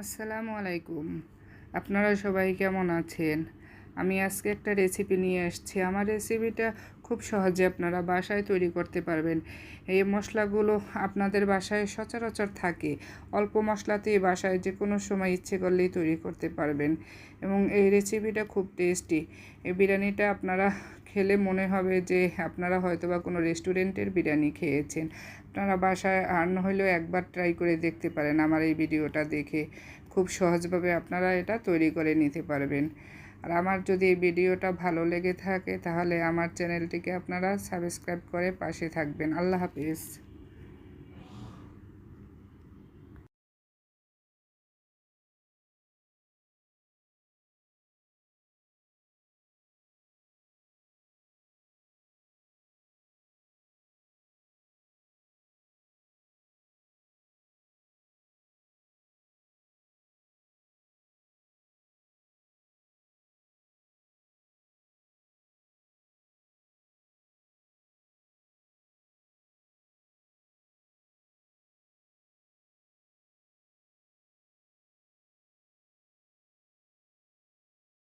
আসসালামু আলাইকুম। আপনারা সবাই কেমন আছেন? আমি আজকে একটা রেসিপি নিয়ে এসেছি। আমার রেসিপিটা খুব সহজে আপনারা বাসায় তৈরি করতে পারবেন। এই মশলাগুলো আপনাদের বাসায় সচরাচর থাকে। অল্প মশলাতেই বাসায় যে কোনো সময় ইচ্ছে করলেই তৈরি করতে পারবেন এবং এই রেসিপিটা খুব টেস্টি। এই বিরিয়ানিটা আপনারা খেলে মনে হবে যে আপনারা হয়তোবা কোনো রেস্টুরেন্টের বিরিয়ানি খেয়েছেন। আপনারা বাসায় আর না হলেও একবার ট্রাই করে দেখতে পারেন আমার এই ভিডিওটা দেখে। খুব সহজভাবে আপনারা এটা তৈরি করে নিতে পারবেন। আর আমার যদি এই ভিডিওটা ভালো লেগে থাকে তাহলে আমার চ্যানেলটিকে আপনারা সাবস্ক্রাইব করে পাশে থাকবেন। আল্লাহ হাফিজ।